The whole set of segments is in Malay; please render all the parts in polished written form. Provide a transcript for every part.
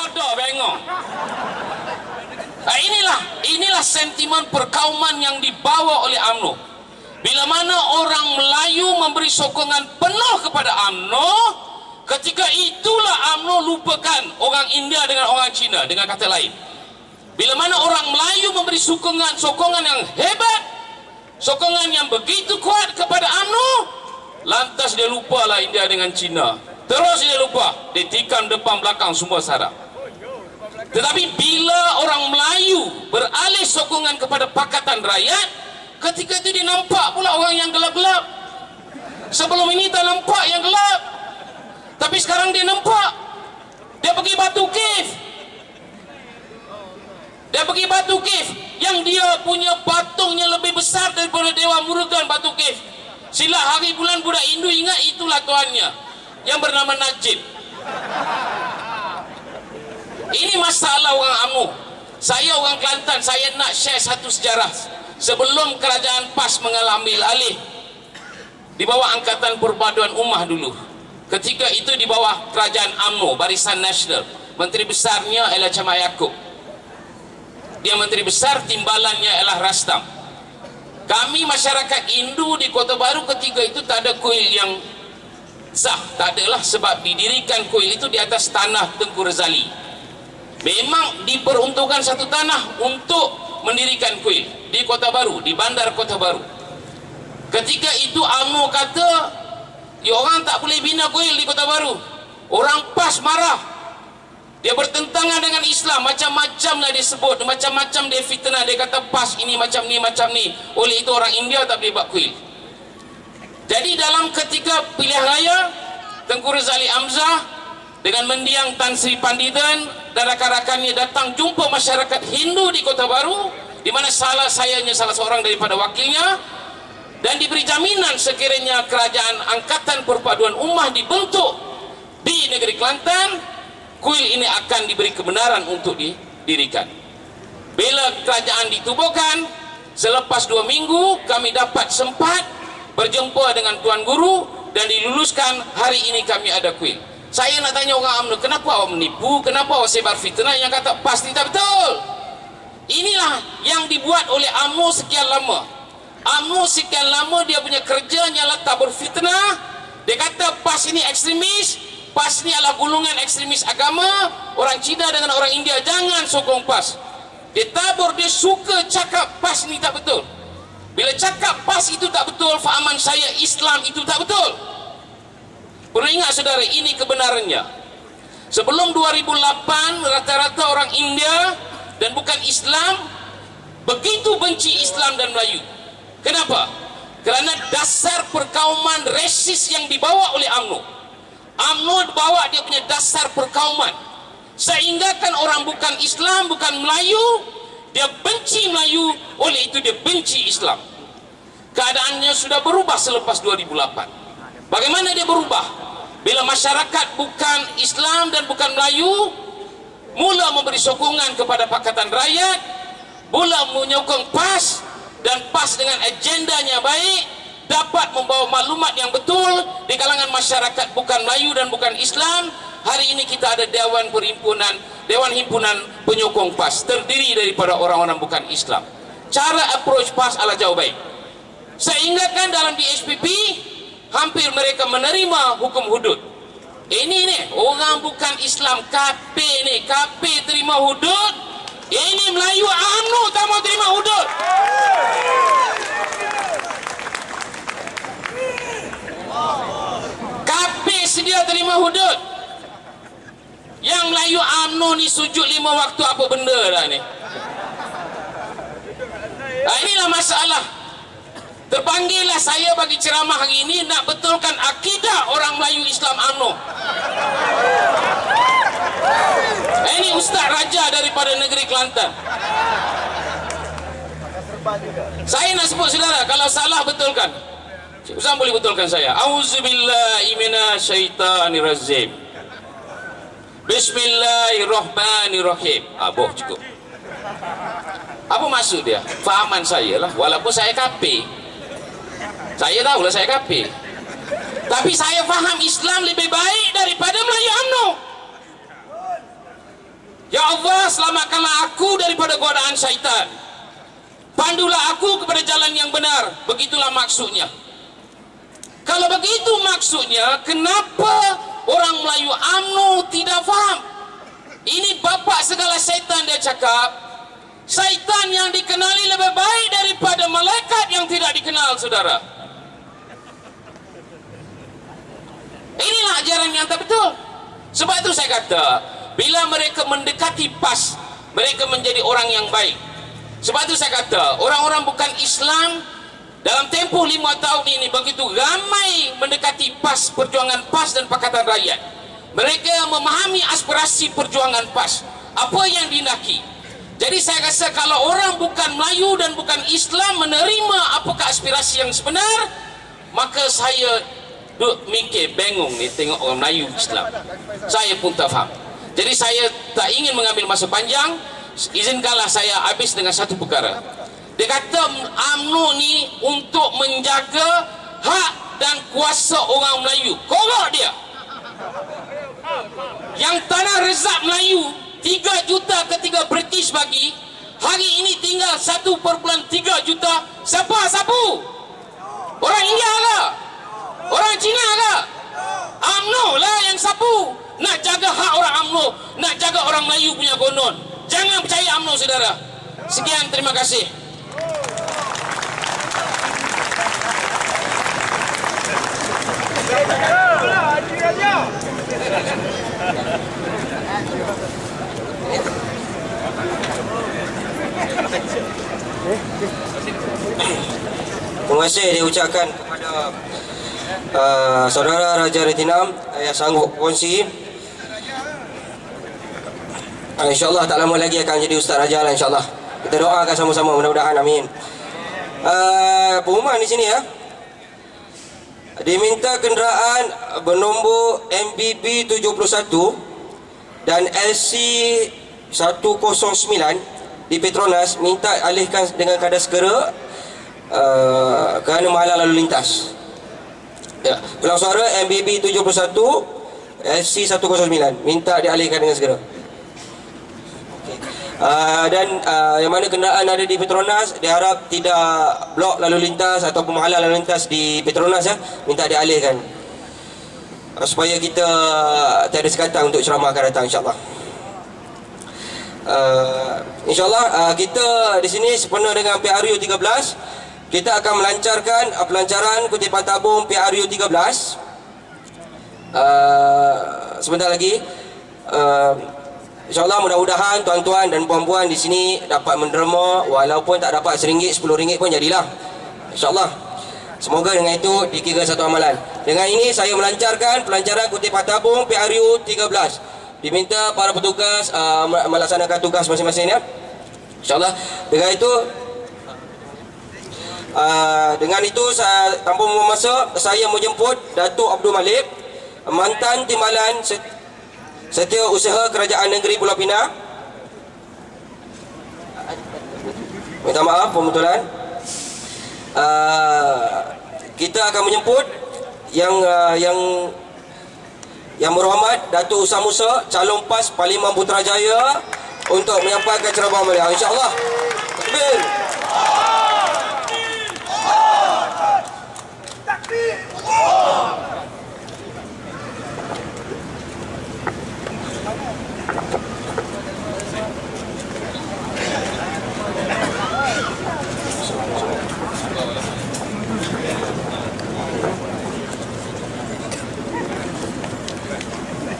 bodoh bengong. Inilah sentimen perkauman yang dibawa oleh UMNO. Bila mana orang Melayu memberi sokongan penuh kepada UMNO, ketika itulah UMNO lupakan orang India dengan orang Cina. Dengan kata lain, bila mana orang Melayu memberi sokongan yang hebat, sokongan yang begitu kuat kepada UMNO, lantas dia lupalah India dengan Cina. Terus dia lupa, dia tikam depan belakang semua sarap. Tetapi bila orang Melayu beralih sokongan kepada Pakatan Rakyat, ketika itu dia nampak pula orang yang gelap-gelap. Sebelum ini tak nampak yang gelap, tapi sekarang dia nampak. Dia pergi Batu Cave. Yang dia punya patungnya lebih besar daripada Dewa Murugan. Batu Cave, sila hari bulan budak Hindu ingat itulah tuannya yang bernama Najib. Ini masalah orang UMNO. Saya orang Kelantan, saya nak share satu sejarah. Sebelum kerajaan PAS mengambil alih di bawah Angkatan Perpaduan Ummah dulu, ketika itu di bawah kerajaan UMNO, Barisan Nasional, menteri besarnya ialah Camat Yaakob. Dia menteri besar, timbalannya ialah Rastam. Kami masyarakat Hindu di Kota Baru ketika itu tak ada kuil yang sah. Tak adalah, sebab didirikan kuil itu di atas tanah Tengku Razali. Memang diperuntukkan satu tanah untuk mendirikan kuil di Kota Baru, di bandar Kota Baru. Ketika itu UMNO kata, ya orang tak boleh bina kuil di Kota Baru. Orang PAS marah. Dia bertentangan dengan Islam, macam-macam lah dia sebut, macam-macam dia fitnah. Dia kata PAS ini macam ni, macam ni. Oleh itu orang India tak boleh buat kuil. Jadi dalam ketika pilihan raya, Tengku Razali Hamzah dengan mendiang Tan Sri Panditan dan rakan-rakannya datang jumpa masyarakat Hindu di Kota Baru, di mana salah seorang daripada wakilnya, dan diberi jaminan sekiranya kerajaan Angkatan Perpaduan Ummah dibentuk di negeri Kelantan, kuil ini akan diberi kebenaran untuk didirikan. Bila kerajaan ditubuhkan, selepas 2 minggu kami dapat sempat berjumpa dengan Tuan Guru dan diluluskan. Hari ini kami ada kuil. Saya nak tanya orang UMNO, kenapa awak menipu? Kenapa awak sebar fitnah yang kata PAS tidak betul? Inilah yang dibuat oleh UMNO sekian lama. UMNO sekian lama dia punya kerja ialah tabur fitnah. Dia kata PAS ini ekstremis, PAS ini adalah golongan ekstremis agama. Orang Cina dengan orang India jangan sokong PAS. Dia tabur, dia suka cakap PAS ini tak betul. Bila cakap PAS itu tak betul, fahaman saya Islam itu tak betul. Perlu ingat saudara, ini kebenarannya. Sebelum 2008, rata-rata orang India dan bukan Islam begitu benci Islam dan Melayu. Kenapa? Kerana dasar perkauman resis yang dibawa oleh UMNO. UMNO bawa dia punya dasar perkauman, sehingga kan orang bukan Islam, bukan Melayu, dia benci Melayu, oleh itu dia benci Islam. Keadaannya sudah berubah selepas 2008. Bagaimana dia berubah? Bila masyarakat bukan Islam dan bukan Melayu mula memberi sokongan kepada Pakatan Rakyat, mula menyokong PAS, dan PAS dengan agendanya baik dapat membawa maklumat yang betul di kalangan masyarakat bukan Melayu dan bukan Islam. Hari ini kita ada Dewan Himpunan Penyokong PAS, terdiri daripada orang-orang bukan Islam. Cara approach PAS adalah jauh baik. Sehingga kan dalam DHPP hampir mereka menerima hukum hudud. Ini nih orang bukan Islam, KP nih, KP terima hudud. Ini Melayu UMNO tak mau terima hudud. KP sedia terima hudud. Yang Melayu UMNO ni sujud 5 waktu apa benda dah ni. Inilah masalah. Terpanggillah saya bagi ceramah hari ini nak betulkan akidah orang Melayu Islam UMNO. Ini Ustaz Raja daripada negeri Kelantan. Saya nak sebut saudara, kalau salah betulkan. Ustaz boleh betulkan saya. Auzubillahi minasyaitanirrajim. Bismillahirrahmanirrahim. Boh cukup. Apa maksud dia? Fahaman saya lah, walaupun saya KP. Saya tahulah saya KP, tapi saya faham Islam lebih baik daripada Melayu UMNO. Allah, selamatkanlah aku daripada godaan syaitan. Pandulah aku kepada jalan yang benar. Begitulah maksudnya. Kalau begitu maksudnya, kenapa orang Melayu UMNO tidak faham? Ini bapa segala syaitan, dia cakap. Syaitan yang dikenali lebih baik daripada malaikat yang tidak dikenal, saudara. Inilah ajaran yang tak betul. Sebab itu saya kata, bila mereka mendekati PAS, mereka menjadi orang yang baik. Sebab itu saya kata, orang-orang bukan Islam dalam tempoh 5 tahun ini begitu ramai mendekati PAS, perjuangan PAS dan Pakatan Rakyat. Mereka memahami aspirasi perjuangan PAS, apa yang dindaki. Jadi saya rasa kalau orang bukan Melayu dan bukan Islam menerima apakah aspirasi yang sebenar, maka saya mikir, bingung ni tengok orang Melayu Islam. Saya pun tak faham. Jadi saya tak ingin mengambil masa panjang. Izinkanlah saya habis dengan satu perkara. Dia kata UMNO ni untuk menjaga hak dan kuasa orang Melayu. Korok dia. Yang tanah rezak Melayu 3 juta ketika British bagi, hari ini tinggal 1.3 juta. Siapa sapu? Orang India ke? Orang Cina ke? UMNO lah yang sapu. Nak jaga hak orang UMNO, nak jaga orang Melayu punya konon. Jangan percaya UMNO, saudara. Sekian, terima kasih. Terima kasih diucapkan kepada saudara Raja Retinam yang sanggup kongsi. InsyaAllah tak lama lagi akan jadi Ustaz Raja lah, insyaAllah. Kita doakan sama-sama, mudah-mudahan, amin. Pengumuman di sini ya. Diminta kenderaan bernombor MBB 71 dan LC 109 di Petronas minta alihkan dengan kadar segera kerana menghalang lalu lintas. Ya, ulang suara MBB 71 LC 109 minta dialihkan dengan segera. Dan yang mana kenderaan ada di Petronas diharap tidak blok lalu lintas atau penghalang lalu lintas di Petronas ya, minta dialihkan supaya kita tiada sekatan untuk ceramah akan datang, insyaAllah. InsyaAllah kita di sini sempena dengan PRU 13, kita akan melancarkan pelancaran kutipan tabung PRU 13 sebentar lagi. InsyaAllah mudah-mudahan tuan-tuan dan puan-puan di sini dapat menderma, walaupun tak dapat RM1, RM10 pun jadilah, InsyaAllah. Semoga dengan itu dikira satu amalan. Dengan ini saya melancarkan pelancaran kutipan tabung PRU 13. Diminta para petugas melaksanakan tugas masing-masing ya, InsyaAllah. Dengan itu tanpa membuang masa, saya menjemput Datuk Abdul Malik, mantan Timbalan Setiausaha Kerajaan Negeri Pulau Pinang. Minta maaf pembetulan. Kita akan menjemput yang berhormat Datuk Usam Musa, calon PAS Parlimen Putrajaya, untuk menyampaikan ceramah beliau, insyaAllah. Takbir. Takbir.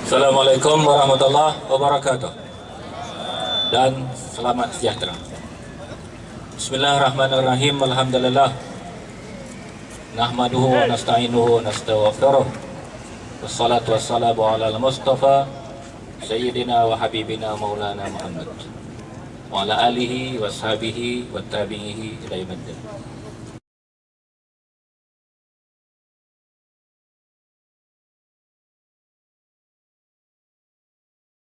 Assalamualaikum warahmatullahi wabarakatuh dan selamat sejahtera. Bismillahirrahmanirrahim. Alhamdulillah. Nahmaduhu wa nasta'inuhu wa nastaghfiruh. Wassalatu wassalamu ala al-Mustafa Sayyidina wa Habibina Maulana Muhammad wa ala alihi wa sahbihi wa tabi'ihi ila yaumiddin.